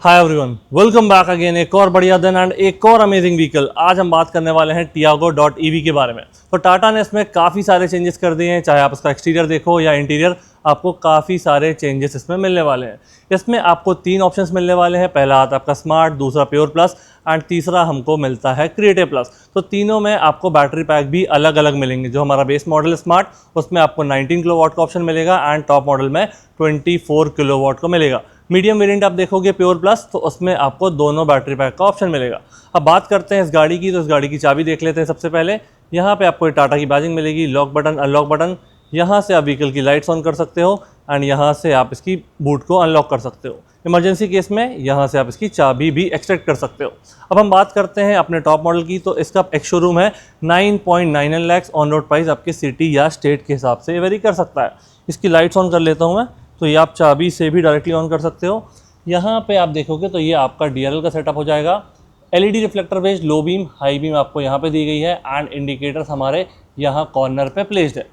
Hi everyone, welcome back again. एक और बढ़िया दिन एंड एक और अमेजिंग व्हीकल। आज हम बात करने वाले हैं Tiago.ev के बारे में। तो टाटा ने इसमें काफ़ी सारे चेंजेस कर दिए हैं, चाहे आप इसका एक्सटीरियर देखो या इंटीरियर, आपको काफ़ी सारे चेंजेस इसमें मिलने वाले हैं। इसमें आपको 3 ऑप्शंस मिलने वाले हैं। पहला आता है आपका स्मार्ट, दूसरा प्योर प्लस एंड तीसरा हमको मिलता है क्रिएटिव प्लस। तो तीनों में आपको बैटरी पैक भी अलग अलग मिलेंगे। जो हमारा बेस मॉडल स्मार्ट, उसमें आपको 19 किलोवाट का ऑप्शन मिलेगा एंड टॉप मॉडल में 24 किलोवाट का मिलेगा। मीडियम वेरिएंट आप देखोगे प्योर प्लस, तो उसमें आपको दोनों बैटरी पैक का ऑप्शन मिलेगा। अब बात करते हैं इस गाड़ी की, तो इस गाड़ी की चाबी देख लेते हैं। सबसे पहले यहाँ पे आपको टाटा की बैजिंग मिलेगी, लॉक बटन, अनलॉक बटन। यहाँ से आप व्हीकल की लाइट्स ऑन कर सकते हो एंड यहाँ से आप इसकी बूट को अनलॉक कर सकते हो। इमरजेंसी केस में यहाँ से आप इसकी चाबी भी एक्सट्रैक्ट कर सकते हो। अब हम बात करते हैं अपने टॉप मॉडल की, तो इसका एक शोरूम है 9.99 लाख। ऑन रोड प्राइस आपके सिटी या स्टेट के हिसाब से वेरी कर सकता है। इसकी लाइट्स ऑन कर लेता हूँ मैं, तो ये आप चाबी से भी डायरेक्टली ऑन कर सकते हो। यहाँ पे आप देखोगे तो ये आपका DRL का सेटअप हो जाएगा। LED reflector based low beam, high beam आपको यहाँ पे दी गई है एंड इंडिकेटर्स हमारे यहाँ कॉर्नर पे प्लेस्ड है।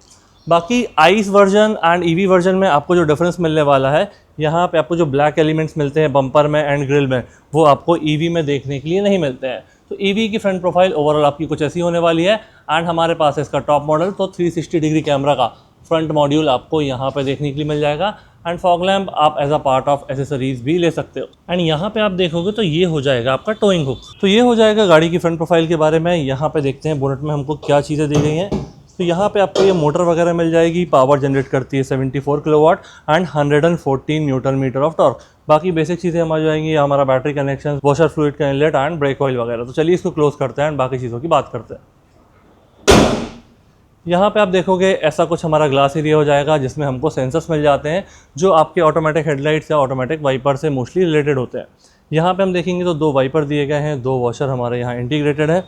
बाकी ice version and EV version में आपको जो डिफरेंस मिलने वाला है, यहाँ पे आपको जो ब्लैक एलिमेंट्स मिलते हैं बम्पर में एंड ग्रिल में, वो आपको EV में देखने के लिए नहीं मिलते हैं। तो EV की फ्रंट प्रोफाइल ओवरऑल आपकी कुछ ऐसी होने वाली है एंड हमारे पास है इसका टॉप मॉडल, तो 360 डिग्री कैमरा का फ्रंट मॉड्यूल आपको यहाँ पे देखने के लिए मिल जाएगा एंड फॉग लैम्प आप as a part of accessories भी ले सकते हो। एंड यहाँ पे आप देखोगे तो ये हो जाएगा आपका टोइंग हुक। तो ये हो जाएगा गाड़ी की फ्रंट प्रोफाइल के बारे में। यहाँ पे देखते हैं बोनट में हमको क्या चीज़ें दी गई हैं। तो यहाँ पे आपको ये मोटर वगैरह मिल जाएगी, पावर जनरेट करती है 74 kilowatt and 114 newton metre of torque. बाकी बेसिक चीज़ें हम आ जाएंगी, हमारा बैटरी कनेक्शन, वॉशर फ्लूइड का इनलेट एंड ब्रेक ऑयल वगैरह। तो चलिए इसको क्लोज करते हैं एंड बाकी चीज़ों की बात करते हैं। यहाँ पे आप देखोगे ऐसा कुछ हमारा ग्लास एरिया हो जाएगा, जिसमें हमको सेंसर्स मिल जाते हैं जो आपके ऑटोमेटिक हेडलाइट्स या ऑटोमेटिक वाइपर से मोस्टली रिलेटेड होते हैं। यहाँ पे हम देखेंगे तो 2 वाइपर दिए गए हैं, 2 वॉशर हमारे यहाँ इंटीग्रेटेड है।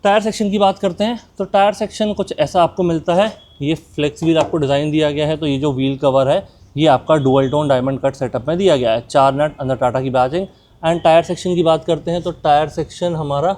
टायर सेक्शन की बात करते हैं तो टायर सेक्शन कुछ ऐसा आपको मिलता है। ये फ्लेक्स व्हील आपको डिज़ाइन दिया गया है। तो ये जो व्हील कवर है ये आपका dual tone diamond cut setup में दिया गया है। 4 नट अंदर टाटा की बैजिंग। एंड टायर सेक्शन की बात करते हैं तो टायर सेक्शन हमारा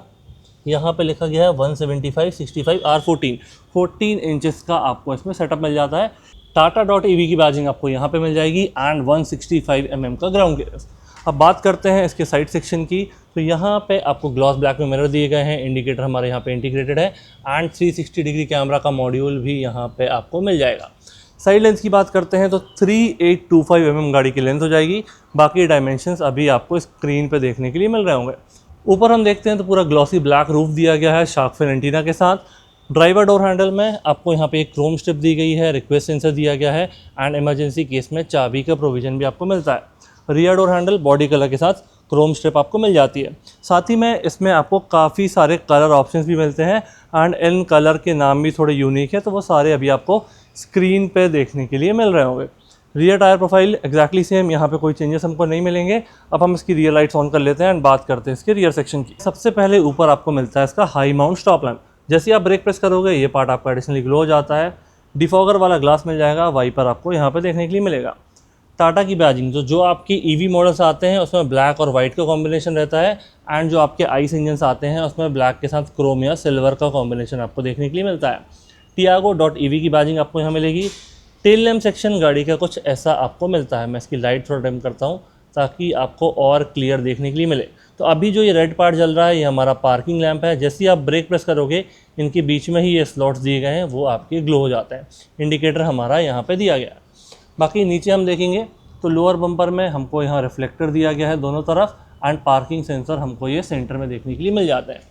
यहाँ पे लिखा गया है 175/65 R14 14 इंचेस का आपको इसमें सेटअप मिल जाता है। Tata.ev की बैजिंग आपको यहाँ पे मिल जाएगी एंड 165 mm का ग्राउंड क्लियरेंस। अब बात करते हैं इसके साइड सेक्शन की, तो यहाँ पे आपको ग्लॉस ब्लैक में मिरर दिए गए हैं, इंडिकेटर हमारे यहाँ पे इंटीग्रेटेड है एंड 360 डिग्री कैमरा का मॉड्यूल भी यहाँ पे आपको मिल जाएगा। साइड लेंस की बात करते हैं तो 3825 mm गाड़ी की लेंथ हो जाएगी। बाकी डायमेंशंस अभी आपको स्क्रीन पे देखने के लिए मिल रहे होंगे। ऊपर हम देखते हैं तो पूरा ग्लॉसी ब्लैक रूफ दिया गया है शार्क फिन एंटीना के साथ। ड्राइवर डोर हैंडल में आपको यहाँ पे एक क्रोम स्ट्रिप दी गई है, रिक्वेस्ट सेंसर दिया गया है एंड इमरजेंसी केस में चाबी का प्रोविजन भी आपको मिलता है। Rear door handle body colour के साथ क्रोम स्ट्रिप आपको मिल जाती है। साथ ही में इसमें आपको काफ़ी सारे कलर ऑप्शंस भी मिलते हैं एंड इन कलर के नाम भी थोड़े यूनिक है, तो वो सारे अभी आपको स्क्रीन पे देखने के लिए मिल रहे होंगे। Rear tyre profile exactly same, यहाँ पे कोई चेंजेस हमको नहीं मिलेंगे। अब हम इसकी रियर लाइट्स ऑन कर लेते हैं एंड बात करते हैं इसके रियर सेक्शन की। सबसे पहले ऊपर आपको मिलता है इसका हाई माउंट स्टॉप लैम्प। जैसे आप ब्रेक प्रेस करोगे ये पार्ट आपका एडिशनली ग्लो हो जाता है। डिफॉगर वाला ग्लास मिल जाएगा, वाइपर आपको यहाँ पे देखने के लिए मिलेगा। टाटा की बैजिंग जो आपकी EV मॉडल्स आते हैं उसमें ब्लैक और वाइट का कॉम्बिनेशन रहता है एंड जो आपके आइस इंजन्स आते हैं उसमें ब्लैक के साथ क्रोम या सिल्वर का कॉम्बिनेशन आपको देखने के लिए मिलता है। Tiago.ev की बैजिंग आपको यहाँ मिलेगी। टेल लैम्प सेक्शन गाड़ी का कुछ ऐसा आपको मिलता है। मैं इसकी लाइट थोड़ा डिम करता हूँ ताकि आपको और क्लियर देखने के लिए मिले। तो अभी जो ये रेड पार्ट जल रहा है ये हमारा पार्किंग लैंप है। जैसे ही आप ब्रेक प्रेस करोगे इनके बीच में ही ये स्लॉट्स दिए गए हैं, वो आपके ग्लो हो जाते हैं। इंडिकेटर हमारा यहाँ पे दिया गया है। बाकी नीचे हम देखेंगे तो लोअर बम्पर में हमको यहाँ रिफ्लेक्टर दिया गया है दोनों तरफ एंड पार्किंग सेंसर हमको ये सेंटर में देखने के लिए मिल जाते हैं।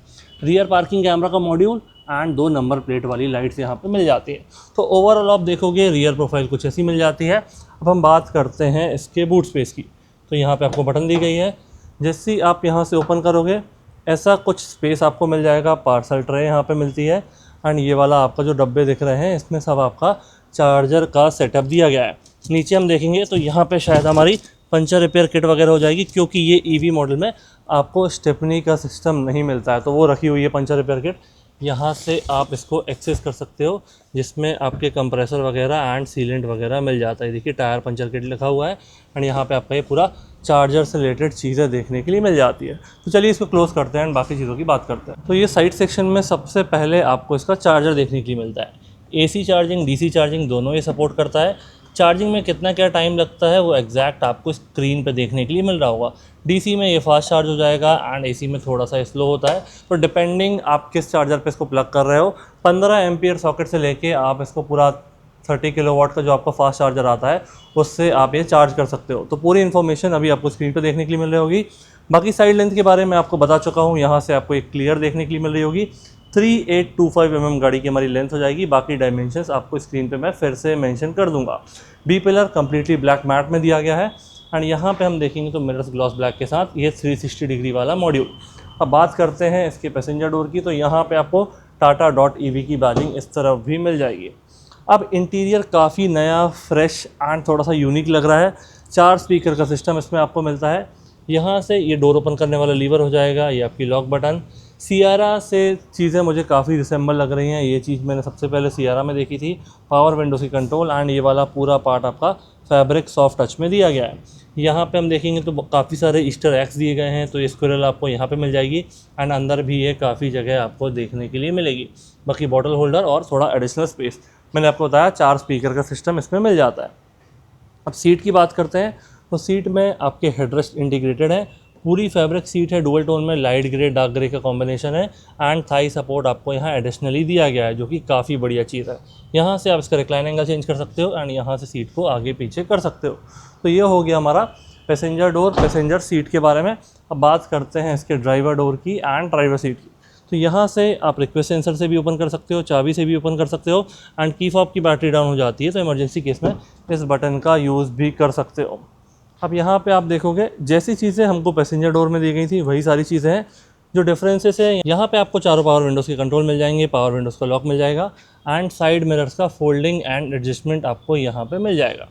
रियर पार्किंग कैमरा का मॉड्यूल एंड 2 नंबर प्लेट वाली लाइट्स यहाँ पे मिल जाती है। तो ओवरऑल आप देखोगे रियर प्रोफाइल कुछ ऐसी मिल जाती है। अब हम बात करते हैं इसके बूट स्पेस की। तो यहाँ पे आपको बटन दी गई है, जैसे ही आप यहाँ से ओपन करोगे ऐसा कुछ स्पेस आपको मिल जाएगा। पार्सल ट्रे यहाँ पे मिलती है एंड ये वाला आपका जो डब्बे दिख रहे हैं इसमें सब आपका चार्जर का सेटअप दिया गया है। नीचे हम देखेंगे तो यहाँ पे शायद हमारी पंचर रिपेयर किट वगैरह हो जाएगी, क्योंकि ये EV मॉडल में आपको स्टेपनी का सिस्टम नहीं मिलता है, तो वो रखी हुई है पंचर रिपेयर किट। यहाँ से आप इसको एक्सेस कर सकते हो, जिसमें आपके कंप्रेसर वगैरह एंड सीलेंट वगैरह मिल जाता है। देखिए टायर पंचर किट लिखा हुआ है एंड यहाँ पे आपका ये पूरा चार्जर से रिलेटेड चीज़ें देखने के लिए मिल जाती है। तो चलिए इसको क्लोज करते हैं एंड बाकी चीज़ों की बात करते हैं। तो ये साइड सेक्शन में सबसे पहले आपको इसका चार्जर देखने के लिए मिलता है। AC चार्जिंग, DC चार्जिंग दोनों ये सपोर्ट करता है। चार्जिंग में कितना क्या टाइम लगता है वो एग्जैक्ट आपको स्क्रीन पे देखने के लिए मिल रहा होगा। डीसी में ये फास्ट चार्ज हो जाएगा एंड एसी में थोड़ा सा स्लो होता है, तो डिपेंडिंग आप किस चार्जर पे इसको प्लग कर रहे हो। 15 एम्पियर सॉकेट से लेके आप इसको पूरा 30 किलोवाट का जो आपका फास्ट चार्जर आता है उससे आप ये चार्ज कर सकते हो। तो पूरी इन्फॉर्मेशन अभी आपको स्क्रीन पे देखने के लिए मिल रही होगी। बाकी साइड लेंथ के बारे में आपको बता चुका हूँ, यहाँ से आपको एक क्लियर देखने के लिए मिल रही होगी। 3825 गाड़ी की हमारी लेंथ हो जाएगी। बाकी डायमेंशंस आपको स्क्रीन पे मैं फिर से मेंशन कर दूंगा। B pillar completely black matte में दिया गया है एंड यहाँ पे हम देखेंगे तो मिरर्स ग्लॉस ब्लैक के साथ ये 360 डिग्री वाला मॉड्यूल। अब बात करते हैं इसके पैसेंजर डोर की, तो यहाँ पे आपको TATA.EV की बैजिंग इस तरफ भी मिल जाएगी। अब इंटीरियर काफ़ी नया, फ्रेश एंड थोड़ा सा यूनिक लग रहा है। 4 स्पीकर का सिस्टम इसमें आपको मिलता है। यहाँ से ये डोर ओपन करने वाला लीवर हो जाएगा, ये आपकी लॉक बटन। सियारा से चीज़ें मुझे काफ़ी रिसेंबल लग रही हैं। ये चीज़ मैंने सबसे पहले सियारा में देखी थी। पावर विंडोज़ की कंट्रोल एंड ये वाला पूरा पार्ट आपका फैब्रिक सॉफ्ट टच में दिया गया है। यहाँ पे हम देखेंगे तो काफ़ी सारे ईस्टर एग्स दिए गए हैं, तो ये स्क्विरल आपको यहाँ पे मिल जाएगी एंड अंदर भी ये काफ़ी जगह आपको देखने के लिए मिलेगी। बाकी बॉटल होल्डर और थोड़ा एडिशनल स्पेस, मैंने आपको बताया 4 स्पीकर का सिस्टम इसमें मिल जाता है। अब सीट की बात करते हैं, तो सीट में आपके हेडरेस्ट इंटीग्रेटेड है। पूरी फैब्रिक सीट है, डुअल टोन में लाइट ग्रे डार्क ग्रे का कॉम्बिनेशन है एंड थाई सपोर्ट आपको यहाँ एडिशनली दिया गया है, जो कि काफ़ी बढ़िया चीज़ है। यहाँ से आप इसका रिक्लाइन एंगल चेंज कर सकते हो एंड यहाँ से सीट को आगे पीछे कर सकते हो। तो ये हो गया हमारा पैसेंजर डोर, पैसेंजर सीट के बारे में। अब बात करते हैं इसके ड्राइवर डोर की एंड ड्राइवर सीट की। तो यहाँ से आप रिक्वेस्ट सेंसर से भी ओपन कर सकते हो, चाबी से भी ओपन कर सकते हो एंड की फॉब की बैटरी डाउन हो जाती है तो इमरजेंसी केस में इस बटन का यूज़ भी कर सकते हो। अब यहाँ पे आप देखोगे जैसी चीज़ें हमको पैसेंजर डोर में दी गई थी वही सारी चीज़ें हैं। जो डिफरेंसेस है, यहाँ पे आपको चारों पावर विंडोज़ के कंट्रोल मिल जाएंगे, पावर विंडोज़ का लॉक मिल जाएगा एंड साइड मिरर्स का फोल्डिंग एंड एडजस्टमेंट आपको यहाँ पे मिल जाएगा।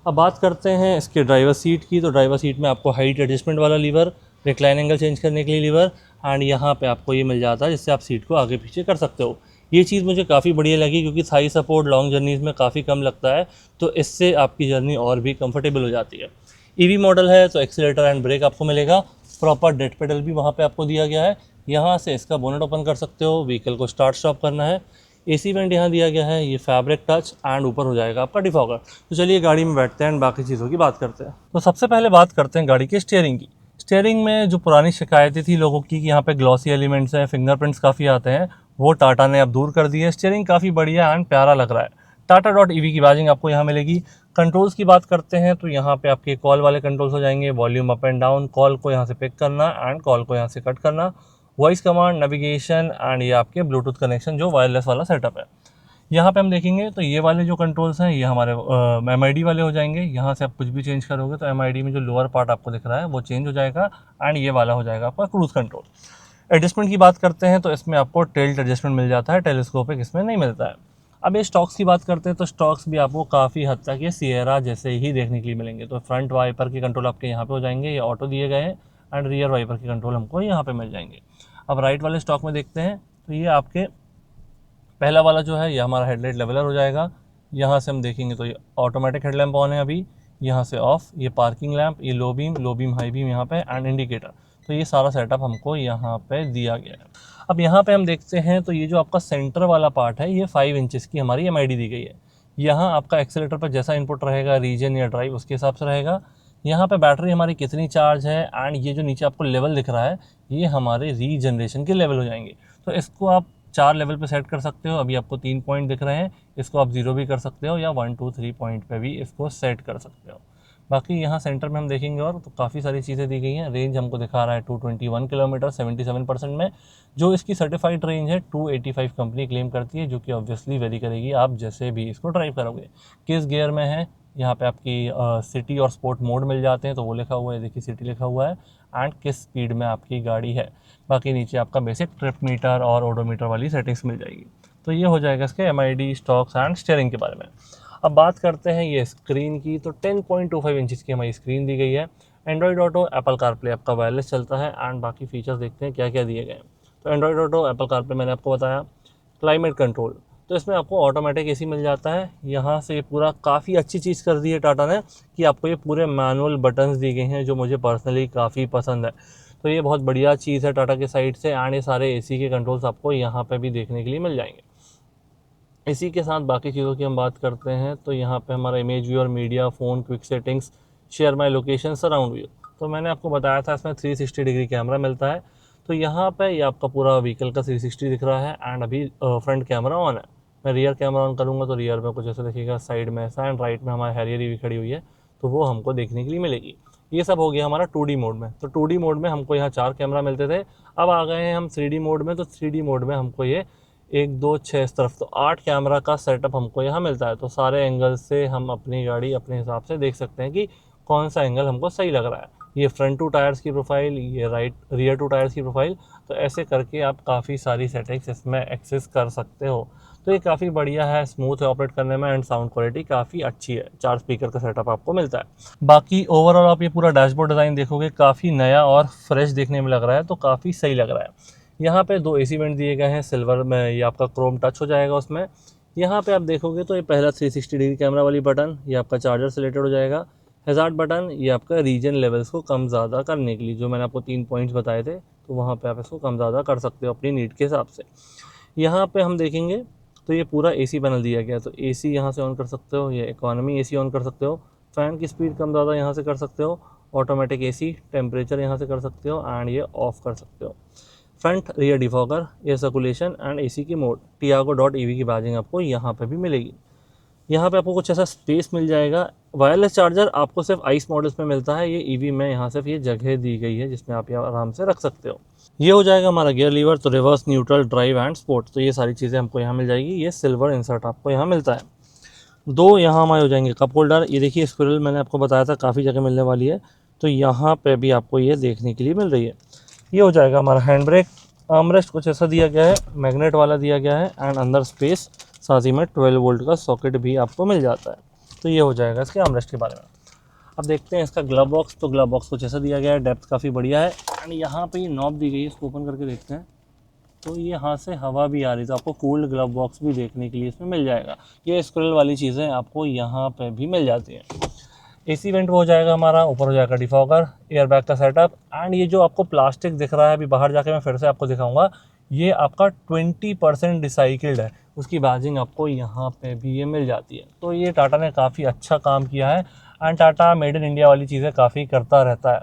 अब बात करते हैं इसके ड्राइवर सीट की, तो ड्राइवर सीट में आपको हाइट एडजस्टमेंट वाला लीवर, रिक्लाइन एंगल चेंज करने के लिए लीवर एंड यहाँ पे आपको ये मिल जाता है जिससे आप सीट को आगे पीछे कर सकते हो। ये चीज़ मुझे काफ़ी बढ़िया लगी क्योंकि थाई सपोर्ट लॉन्ग जर्नीज़ में काफ़ी कम लगता है, तो इससे आपकी जर्नी और भी कंफर्टेबल हो जाती है। ईवी मॉडल है तो एक्सीलेटर एंड ब्रेक आपको मिलेगा। प्रॉपर डेड पेडल भी वहाँ पे आपको दिया गया है। यहाँ से इसका बोनेट ओपन कर सकते हो, व्हीकल को स्टार्ट स्टॉप करना है। एसी वेंट यहाँ दिया गया है, ये फैब्रिक टच एंड ऊपर हो जाएगा आपका डिफॉगर। तो चलिए गाड़ी में बैठते हैं एंड बाकी चीज़ों की बात करते हैं। तो सबसे पहले बात करते हैं गाड़ी के स्टीयरिंग की। स्टीयरिंग में जो पुरानी शिकायतें थी लोगों की कि यहाँ पे ग्लॉसी एलिमेंट्स हैं, फिंगरप्रिंट्स काफ़ी आते हैं, वो टाटा ने अब दूर कर दिए। स्टीयरिंग काफ़ी बढ़िया एंड प्यारा लग रहा है। TATA.EV की बैजिंग आपको यहाँ मिलेगी। कंट्रोल्स की बात करते हैं तो यहाँ पे आपके कॉल वाले कंट्रोल्स हो जाएंगे, volume up and down, call को यहाँ से पिक करना एंड कॉल को यहाँ से कट करना, वॉइस कमांड, नेविगेशन एंड ये आपके ब्लूटूथ कनेक्शन जो वायरलेस वाला सेटअप है। यहाँ पे हम देखेंगे तो ये वाले जो कंट्रोल्स हैं ये हमारे MID वाले हो जाएंगे। यहाँ से आप कुछ भी चेंज करोगे तो MID में जो लोअर पार्ट आपको दिख रहा है वो चेंज हो जाएगा एंड ये वाला हो जाएगा आपका क्रूज़ कंट्रोल। एडजस्टमेंट की बात करते हैं तो इसमें आपको टिल्ट एडजस्टमेंट मिल जाता है, टेलीस्कोपिक इसमें नहीं मिलता है। अब ये स्टॉक्स की बात करते हैं तो स्टॉक्स भी आपको काफ़ी हद तक ये सिएरा जैसे ही देखने के लिए मिलेंगे। तो फ्रंट वाइपर के कंट्रोल आपके यहाँ पे हो जाएंगे, ये ऑटो दिए गए हैं एंड रियर वाइपर के कंट्रोल हमको यहाँ पे मिल जाएंगे। अब राइट वाले स्टॉक में देखते हैं तो ये आपके पहला वाला जो है ये हमारा हेडलाइट लेवलर हो जाएगा। यहाँ से हम देखेंगे तो ये ऑटोमेटिक हेडलैम्प ऑन है अभी, यहाँ से ऑफ, ये पार्किंग लैंप, ये लो बीम हाई बीम यहाँ पे एंड इंडिकेटर। तो ये सारा सेटअप हमको यहाँ पे दिया गया है। अब यहाँ पे हम देखते हैं तो ये जो आपका सेंटर वाला पार्ट है ये 5 इंचेस की हमारी MID दी गई है। यहाँ आपका एक्सीलेटर पर जैसा इनपुट रहेगा, रीजन या ड्राइव, उसके हिसाब से रहेगा। यहाँ पे बैटरी हमारी कितनी चार्ज है एंड ये जो नीचे आपको लेवल दिख रहा है ये हमारे रीजनरेशन के लेवल हो जाएंगे। तो इसको आप 4 लेवल पे सेट कर सकते हो। अभी आपको 3 पॉइंट दिख रहे हैं, इसको आप 0 भी कर सकते हो या 1 2 3 पॉइंट पे भी इसको सेट कर सकते हो। बाकी यहाँ सेंटर में हम देखेंगे और तो काफ़ी सारी चीज़ें दी गई हैं। रेंज हमको दिखा रहा है 221 किलोमीटर 77% में, जो इसकी सर्टिफाइड रेंज है 285 कंपनी क्लेम करती है, जो कि ऑब्वियसली वेरी करेगी आप जैसे भी इसको ड्राइव करोगे। किस गियर में है, यहाँ पे आपकी सिटी और स्पोर्ट मोड मिल जाते हैं तो वो लिखा हुआ है, देखिए सिटी लिखा हुआ है एंड किस स्पीड में आपकी गाड़ी है। बाकी नीचे आपका बेसिक ट्रिप मीटर और ओडोमीटर वाली सेटिंग्स मिल जाएगी। तो ये हो जाएगा इसके MID, स्टॉक्स एंड स्टीयरिंग के बारे में। अब बात करते हैं ये स्क्रीन की, तो 10.25 इंचज़ की हमारी स्क्रीन दी गई है। एंड्रॉयड ऑटो, एप्पल कारप्ले आपका वायरलेस चलता है एंड बाकी फीचर्स देखते हैं क्या क्या दिए गए हैं। तो एंड्रॉयड ऑटो, एप्पल कारप्ले मैंने आपको बताया। क्लाइमेट कंट्रोल, तो इसमें आपको ऑटोमेटिक AC मिल जाता है। यहाँ से ये पूरा काफ़ी अच्छी चीज़ कर दी है टाटा ने कि आपको ये पूरे मैनुअल बटन्स दिए गए हैं, जो मुझे पर्सनली काफ़ी पसंद है। तो ये बहुत बढ़िया चीज़ है टाटा के साइड से एंड ये सारे AC के कंट्रोल्स आपको यहाँ पे भी देखने के लिए मिल जाएंगे। इसी के साथ बाकी चीज़ों की हम बात करते हैं तो यहाँ पे हमारा इमेज व्यू और media, phone, quick settings, share my location, surround view. तो मैंने आपको बताया था इसमें 360 डिग्री कैमरा मिलता है। तो यहाँ पे ये आपका पूरा व्हीकल का 360 दिख रहा है एंड अभी फ्रंट कैमरा ऑन है। मैं रियर कैमरा ऑन करूँगा तो रियर में कुछ ऐसा दिखेगा, साइड में ऐसा एंड राइट में हमारी हैरियर भी खड़ी हुई है, तो वो हमको देखने के लिए मिलेगी। ये सब हो गया हमारा 2D मोड में। तो 2D मोड में हमको यहाँ 4 कैमरा मिलते थे, अब आ गए हैं हम 3D मोड में। तो 3D मोड में हमको ये 1, 2, 6 इस तरफ तो 8 कैमरा का सेटअप हमको यहाँ मिलता है। तो सारे एंगल से हम अपनी गाड़ी अपने हिसाब से देख सकते हैं कि कौन सा एंगल हमको सही लग रहा है। ये फ्रंट टू टायर्स की प्रोफाइल, ये रियर टू टायर्स की प्रोफाइल, तो ऐसे करके आप काफ़ी सारी सेटिंग्स इसमें एक्सेस कर सकते हो। तो ये काफ़ी बढ़िया है, स्मूथ है ऑपरेट करने में एंड साउंड क्वालिटी काफ़ी अच्छी है। 4 स्पीकर का सेटअप आपको मिलता है। बाकी ओवरऑल आप ये पूरा डैशबोर्ड डिज़ाइन देखोगे काफ़ी नया और फ्रेश देखने में लग रहा है, तो काफ़ी सही लग रहा है। यहाँ पे 2 AC वेंट दिए गए हैं सिल्वर में, ये आपका क्रोम टच हो जाएगा उसमें। यहाँ पे आप देखोगे तो ये पहला 360 डिग्री कैमरा वाली बटन, ये आपका चार्जर सिलेक्टेड हो जाएगा। हैज़ार्ड बटन, ये आपका रीजन लेवल्स को कम ज़्यादा करने के लिए, जो मैंने आपको 3 पॉइंट्स बताए थे, तो वहाँ पे आप इसको कम ज़्यादा कर सकते हो अपनी नीड के हिसाब से। यहाँ पे हम देखेंगे तो ये पूरा AC पैनल दिया गया है, तो AC यहाँ से ऑन कर सकते हो, ये इकोनॉमी AC ऑन कर सकते हो, फ़ैन की स्पीड कम ज़्यादा यहाँ से कर सकते हो, ऑटोमेटिक AC, टेम्परेचर यहाँ से कर सकते हो एंड ये ऑफ़ कर सकते हो। Front rear defogger, air circulation and AC की मोड, Tiago.ev की बैजिंग आपको यहाँ पे भी मिलेगी। यहाँ पे आपको कुछ ऐसा स्पेस मिल जाएगा। वायरलेस चार्जर आपको सिर्फ आइस मॉडल्स में मिलता है, ये EV में यहाँ सिर्फ ये जगह दी गई है जिसमें आप यहाँ आराम से रख सकते हो। ये हो जाएगा हमारा गियर लीवर, तो reverse, neutral, drive and sport, तो ये सारी चीज़ें हमको यहाँ मिल जाएगी। ये सिल्वर इंसर्ट आपको यहाँ मिलता है। 2 यहाँ हमारे हो जाएंगे कप होल्डर, ये देखिए स्क्विरल मैंने आपको बताया था काफ़ी जगह मिलने वाली है, तो यहाँ पे भी आपको ये देखने के लिए मिल रही है। ये हो जाएगा हमारा हैंड ब्रेक, आर्मरेस्ट कुछ ऐसा दिया गया है, मैग्नेट वाला दिया गया है एंड अंदर स्पेस, साथ ही में 12 वोल्ट का सॉकेट भी आपको मिल जाता है। तो ये हो जाएगा इसके आर्मरेस्ट के बारे में। अब देखते हैं इसका ग्लव बॉक्स, तो ग्लव बॉक्स कुछ ऐसा दिया गया है, डेप्थ काफ़ी बढ़िया है एंड यहाँ पे ये नॉब दी गई है, इसको ओपन करके देखते हैं तो ये यहाँ से हवा भी आ रही है, तो आपको कूल्ड ग्लव बॉक्स भी देखने के लिए इसमें मिल जाएगा। ये स्क्विरल वाली चीज़ें आपको यहाँ पे भी मिल जाती हैं। AC वेंट हो जाएगा हमारा, ऊपर हो जाएगा डिफॉगर, एयर बैग का सेटअप एंड ये जो आपको प्लास्टिक दिख रहा है, अभी बाहर जाके मैं फिर से आपको दिखाऊंगा, ये आपका 20% रिसाइकिल्ड है, उसकी बैजिंग आपको यहाँ पे भी ये मिल जाती है। तो ये टाटा ने काफ़ी अच्छा काम किया है and Tata made in India वाली चीज़ें काफ़ी करता रहता है।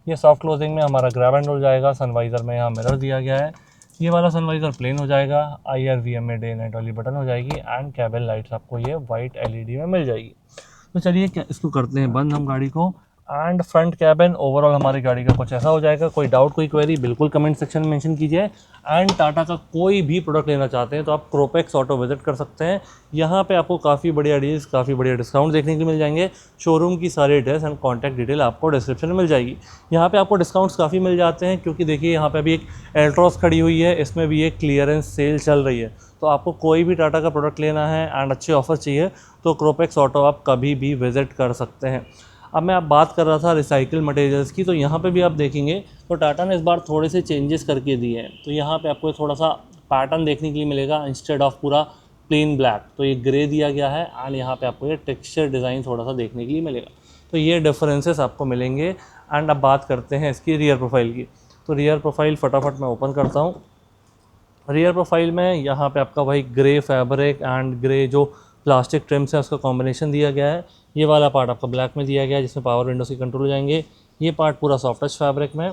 ये सॉफ्ट क्लोजिंग में हमारा ग्रैब हैंडल हो जाएगा, सनवाइज़र में यहाँ मिरर दिया गया है, ये वाला सनवाइज़र प्लेन हो जाएगा, IRVM में डे नाइट वाली बटन हो जाएगी एंड कैबिन लाइट्स आपको ये वाइट LED में मिल जाएगी। तो चलिए इसको करते हैं बंद हम गाड़ी को एंड फ्रंट कैबिन ओवरऑल हमारी गाड़ी का कुछ ऐसा हो जाएगा। कोई डाउट, कोई क्वेरी बिल्कुल कमेंट सेक्शन में मेंशन कीजिए एंड टाटा का कोई भी प्रोडक्ट लेना चाहते हैं तो आप क्रोपेक्स ऑटो विजिट कर सकते हैं। यहाँ पे आपको काफ़ी बढ़िया डील्स, काफ़ी बढ़िया डिस्काउंट देखने को मिल जाएंगे। शोरूम की सारी एड्रेस एंड कॉन्टैक्ट डिटेल आपको डिस्क्रिप्शन में मिल जाएगी। यहाँ पे आपको डिस्काउंट्स काफ़ी मिल जाते हैं क्योंकि देखिए यहाँ पे अभी एक एल्ट्रॉस खड़ी हुई है, इसमें भी एक क्लियरेंस सेल चल रही है। तो आपको कोई भी टाटा का प्रोडक्ट लेना है एंड अच्छे ऑफर चाहिए तो क्रोपेक्स ऑटो आप कभी भी विज़िट कर सकते हैं। अब मैं आप बात कर रहा था रिसाइकिल मटेरियल्स की, तो यहाँ पे भी आप देखेंगे तो टाटा ने इस बार थोड़े से चेंजेस करके दिए हैं। तो यहाँ पे आपको थोड़ा सा पैटर्न देखने के लिए मिलेगा, इंस्टेड ऑफ पूरा प्लेन ब्लैक तो ये ग्रे दिया गया है एंड यहाँ पे आपको ये टेक्सचर डिज़ाइन थोड़ा सा देखने के लिए मिलेगा। तो ये डिफरेंसेस आपको मिलेंगे एंड अब बात करते हैं इसकी रियर प्रोफाइल की। तो रियर प्रोफाइल फटाफट मैं ओपन करता हूँ। रियर प्रोफाइल में यहाँ पे आपका वही ग्रे फैब्रिक एंड ग्रे जो प्लास्टिक ट्रिम्स है उसका कॉम्बिनेशन दिया गया है। ये वाला पार्ट आपका ब्लैक में दिया गया है जिसमें पावर विंडोज़ के कंट्रोल हो जाएंगे। ये पार्ट पूरा सॉफ्ट टच फैब्रिक में।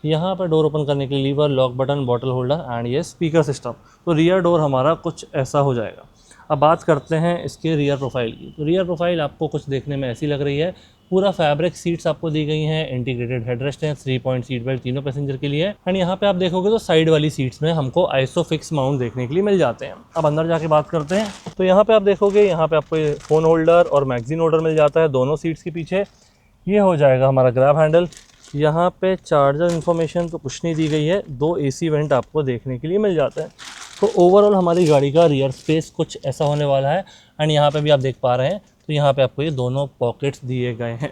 यहाँ पर डोर ओपन करने के लिए lever, lock button, bottle holder and ये स्पीकर सिस्टम। तो रियर डोर हमारा कुछ ऐसा हो जाएगा। अब बात करते हैं इसके रियर प्रोफाइल की। तो रियर प्रोफाइल आपको कुछ देखने में ऐसी लग रही है। पूरा फैब्रिक सीट्स आपको दी गई हैं, इंटीग्रेटेड हेडरेस्ट हैं, 3 पॉइंट सीट बेल्ट तीनों पैसेंजर के लिए एंड यहाँ पे आप देखोगे तो साइड वाली सीट्स में हमको आइसोफिक्स माउंट देखने के लिए मिल जाते हैं। अब अंदर जाके बात करते हैं तो यहाँ पे आप देखोगे यहाँ पे आपको फ़ोन होल्डर और मैगजीन होल्डर मिल जाता है दोनों सीट्स के पीछे। ये हो जाएगा हमारा ग्रैब हैंडल। यहाँ पे चार्जर इन्फॉर्मेशन तो कुछ नहीं दी गई है, 2 AC वेंट आपको देखने के लिए मिल जाता है। तो ओवरऑल हमारी गाड़ी का रियर स्पेस कुछ ऐसा होने वाला है एंड यहाँ पे भी आप देख पा रहे हैं तो यहाँ पे आपको ये दोनों पॉकेट्स दिए गए हैं।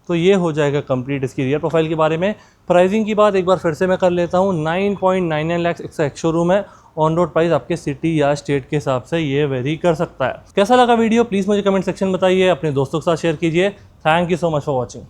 तो ये हो जाएगा कंप्लीट इसकी रियर प्रोफाइल के बारे में। प्राइसिंग की बात एक बार फिर से मैं कर लेता हूँ, 9.99 लाख इसका एक्स शोरूम है। ऑन रोड प्राइस आपके सिटी या स्टेट के हिसाब से ये वेरी कर सकता है। कैसा लगा वीडियो प्लीज़ मुझे कमेंट सेक्शन में बताइए, अपने दोस्तों के साथ शेयर कीजिए। Thank you so much for watching.